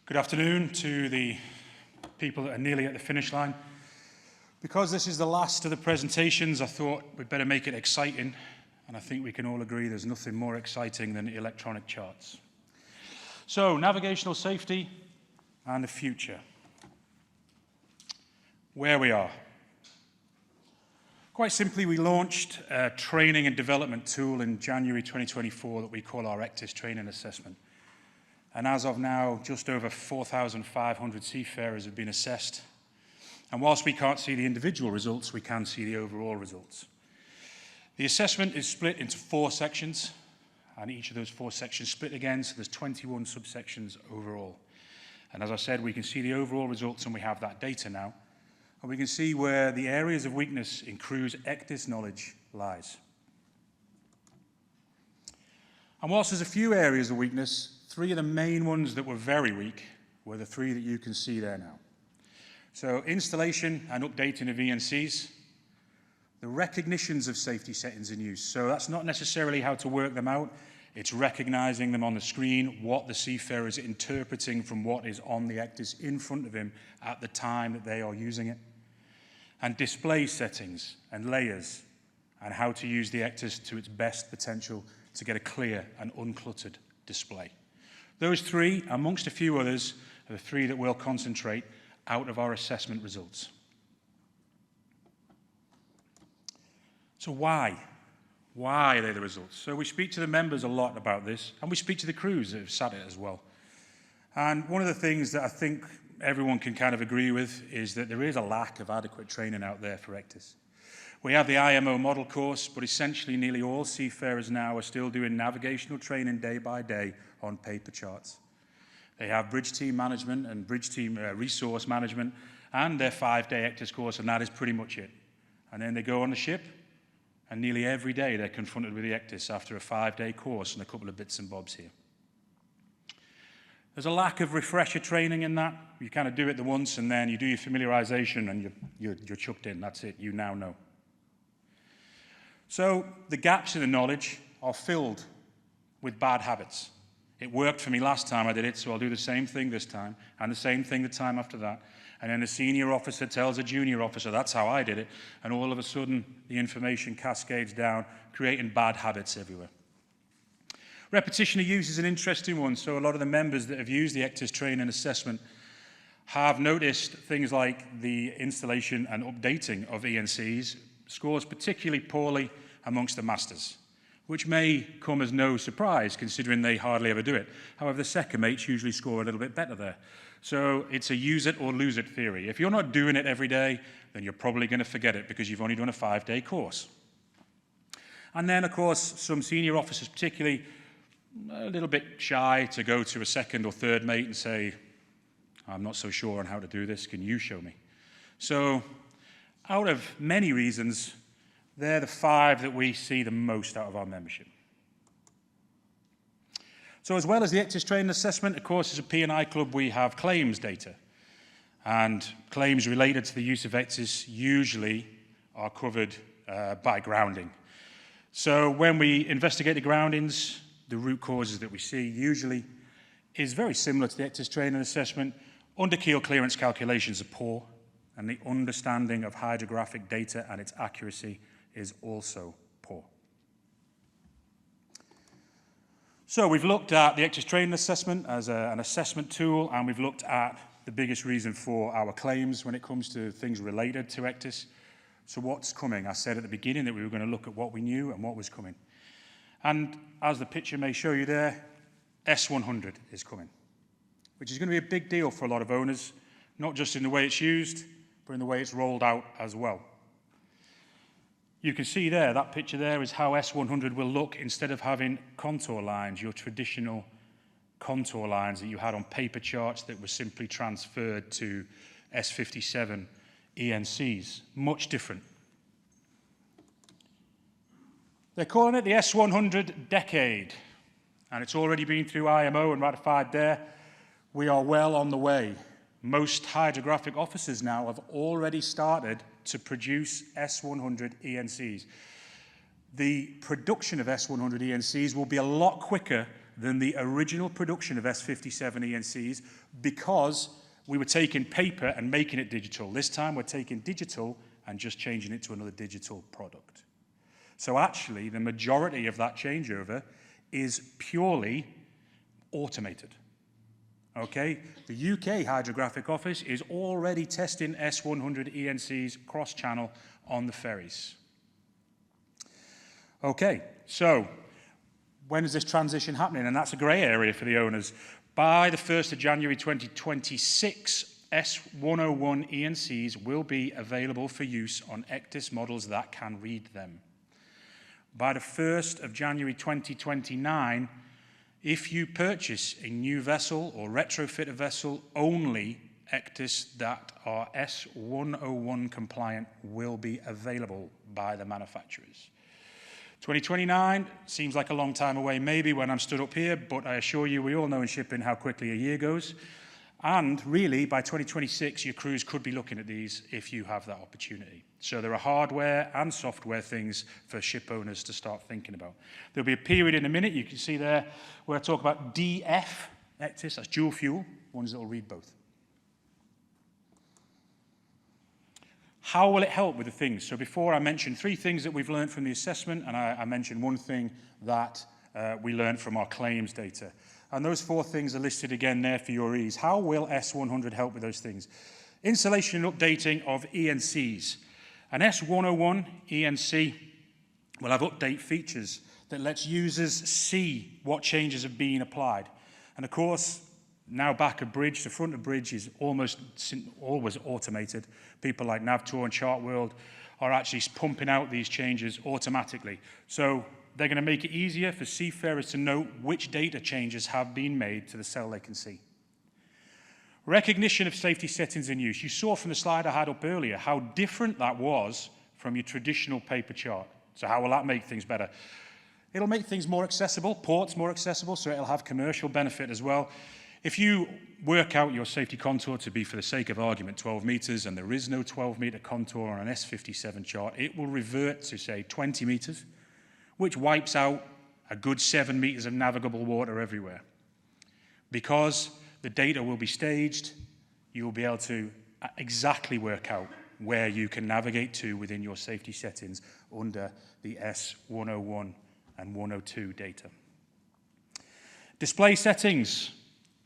Good afternoon to the people that are nearly at the finish line. Because this is the last of the presentations, I thought we'd better make it exciting, and I think we can all agree there's nothing more exciting than electronic charts. So, navigational safety and the future. Where we are. Quite simply, we launched a training and development tool in January 2024 that we call our ECDIS training assessment. And as of now, just over 4,500 seafarers have been assessed. And whilst we can't see the individual results, we can see the overall results. The assessment is split into 4 sections, and each of those 4 sections split again, so there's 21 subsections overall. And as I said, we can see the overall results, and we have that data now. And we can see where the areas of weakness in crew's ECDIS knowledge lies. And whilst there's a few areas of weakness, 3 of the main ones that were very weak were the 3 that you can see there now. So installation and updating of ENCs, the recognitions of safety settings in use. So that's not necessarily how to work them out, it's recognizing them on the screen, what the seafarer is interpreting from what is on the ECDIS in front of him at the time that they are using it. And display settings and layers, and how to use the ECDIS to its best potential to get a clear and uncluttered display. Those 3, amongst a few others, are the 3 that we'll concentrate out of our assessment results. So why? Why are they the results? So we speak to the members a lot about this, and we speak to the crews that have sat it as well. And one of the things that I think everyone can kind of agree with is that there is a lack of adequate training out there for ECDIS. We have the IMO model course, but essentially nearly all seafarers now are still doing navigational training day by day on paper charts. They have bridge team management and bridge team resource management and their 5-day ECDIS course, and that is pretty much it. And then they go on the ship, and nearly every day they're confronted with the ECDIS after a 5-day course and a couple of bits and bobs here. There's a lack of refresher training in that. You kind of do it the once, and then you do your familiarization, and you're chucked in. That's it. You now know. So the gaps in the knowledge are filled with bad habits. It worked for me last time I did it, so I'll do the same thing this time, and the same thing the time after that. And then the senior officer tells a junior officer, that's how I did it, and all of a sudden the information cascades down, creating bad habits everywhere. Repetition of use is an interesting one. So a lot of the members that have used the ECDIS training assessment have noticed things like the installation and updating of ENCs scores particularly poorly amongst the masters, which may come as no surprise considering they hardly ever do it. However, the second mates usually score a little bit better there. So it's a use it or lose it theory. If you're not doing it every day, then you're probably going to forget it because you've only done a 5-day course. And then, of course, some senior officers particularly a little bit shy to go to a second or third mate and say, I'm not so sure on how to do this, can you show me? So out of many reasons, they're the 5 that we see the most out of our membership. So as well as the ECDIS training assessment, of course, as a P&I club, we have claims data. And claims related to the use of ECDIS usually are covered by grounding. So when we investigate the groundings, the root causes that we see usually is very similar to the ECDIS training assessment. Under keel clearance calculations are poor, and the understanding of hydrographic data and its accuracy is also poor. So we've looked at the ECDIS training assessment as an assessment tool, and we've looked at the biggest reason for our claims when it comes to things related to ECDIS. So what's coming? I said at the beginning that we were going to look at what we knew and what was coming. And as the picture may show you there, S100 is coming, which is going to be a big deal for a lot of owners, not just in the way it's used, but in the way it's rolled out as well. You can see there, that picture there is how S100 will look instead of having contour lines, your traditional contour lines that you had on paper charts that were simply transferred to S57 ENCs. Much different. They're calling it the S100 decade, and it's already been through IMO and ratified there. We are well on the way. Most hydrographic officers now have already started to produce S100 ENCs. The production of S100 ENCs will be a lot quicker than the original production of S57 ENCs because we were taking paper and making it digital. This time we're taking digital and just changing it to another digital product. So actually, the majority of that changeover is purely automated. Okay? The UK Hydrographic Office is already testing S100 ENCs cross-channel on the ferries. Okay, so when is this transition happening? And that's a grey area for the owners. By the 1st of January 2026, S101 ENCs will be available for use on ECDIS models that can read them. By the 1st of January 2029, if you purchase a new vessel or retrofit a vessel, only ECDIS that are S101 compliant will be available by the manufacturers. 2029 seems like a long time away maybe when I'm stood up here, but I assure you we all know in shipping how quickly a year goes. And really, by 2026, your crews could be looking at these if you have that opportunity. So there are hardware and software things for ship owners to start thinking about. There'll be a period in a minute, you can see there, where I talk about DF, ECDIS, that's dual fuel, ones that will read both. How will it help with the things? So before I mentioned 3 things that we've learned from the assessment, and I mentioned 1 thing that we learned from our claims data. And those 4 things are listed again there for your ease. How will S100 help with those things? Installation and updating of ENCs. An S101 ENC will have update features that lets users see what changes are being applied. And of course, now back of bridge, the front of bridge is almost always automated. People like Navtor and Chartworld are actually pumping out these changes automatically. So they're going to make it easier for seafarers to know which data changes have been made to the cell they can see. Recognition of safety settings in use. You saw from the slide I had up earlier how different that was from your traditional paper chart. So how will that make things better? It'll make things more accessible, ports more accessible, so it'll have commercial benefit as well. If you work out your safety contour to be, for the sake of argument, 12 meters, and there is no 12-meter contour on an S57 chart, it will revert to, say, 20 meters, which wipes out a good 7 meters of navigable water everywhere. Because the data will be staged, you will be able to exactly work out where you can navigate to within your safety settings under the S101 and 102 data. Display settings.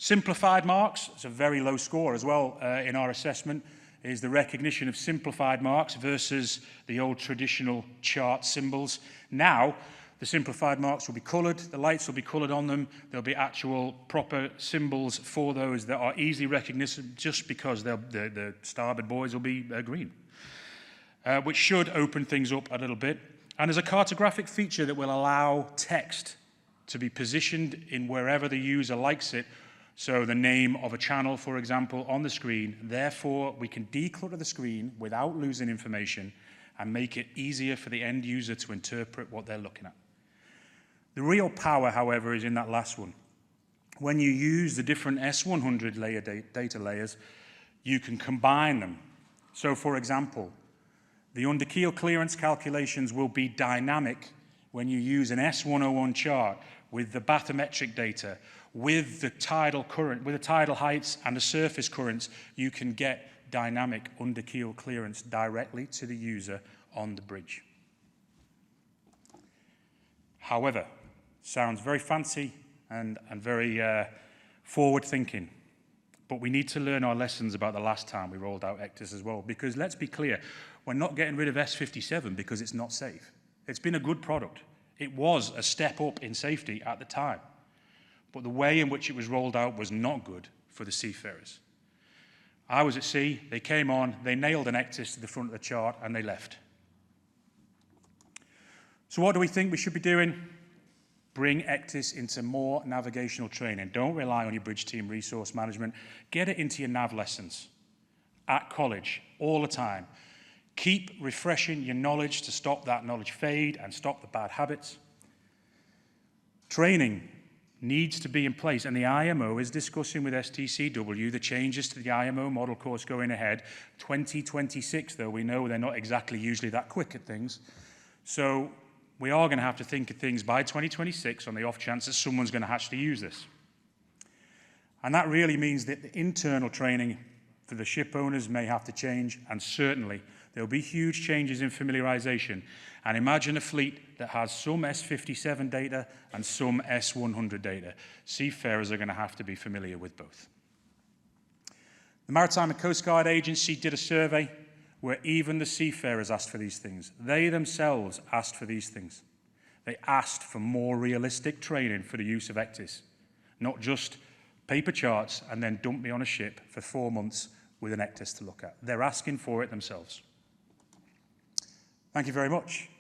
Simplified marks, it's a very low score as well in our assessment, is the recognition of simplified marks versus the old traditional chart symbols. Now, the simplified marks will be coloured, the lights will be coloured on them, there'll be actual proper symbols for those that are easily recognisable just because the starboard buoys will be green, which should open things up a little bit. And there's a cartographic feature that will allow text to be positioned in wherever the user likes it. So the name of a channel, for example, on the screen. Therefore, we can declutter the screen without losing information and make it easier for the end user to interpret what they're looking at. The real power, however, is in that last one. When you use the different S100 layer data layers, you can combine them. So, for example, the underkeel clearance calculations will be dynamic when you use an S101 chart with the bathymetric data, with the tidal current, with the tidal heights and the surface currents. You can get dynamic underkeel clearance directly to the user on the bridge. However, sounds very fancy and very forward-thinking, but we need to learn our lessons about the last time we rolled out ECDIS as well, because let's be clear, we're not getting rid of S57 because it's not safe. It's been a good product. It was a step up in safety at the time, but the way in which it was rolled out was not good for the seafarers. I was at sea, they came on, they nailed an ECDIS to the front of the chart, and they left. So what do we think we should be doing? Bring ECDIS into more navigational training. Don't rely on your bridge team resource management. Get it into your nav lessons at college all the time. Keep refreshing your knowledge to stop that knowledge fade and stop the bad habits. Training needs to be in place, and the IMO is discussing with STCW the changes to the IMO model course going ahead. 2026, though, we know they're not exactly usually that quick at things. So we are going to have to think of things by 2026 on the off chance that someone's going to actually use this. And that really means that the internal training for the ship owners may have to change, and certainly there will be huge changes in familiarisation. And imagine a fleet that has some S57 data and some S100 data. Seafarers are going to have to be familiar with both. The Maritime and Coast Guard Agency did a survey where even the seafarers asked for these things. They themselves asked for these things. They asked for more realistic training for the use of ECDIS, not just paper charts and then dump me on a ship for 4 months with an ECDIS to look at. They're asking for it themselves. Thank you very much.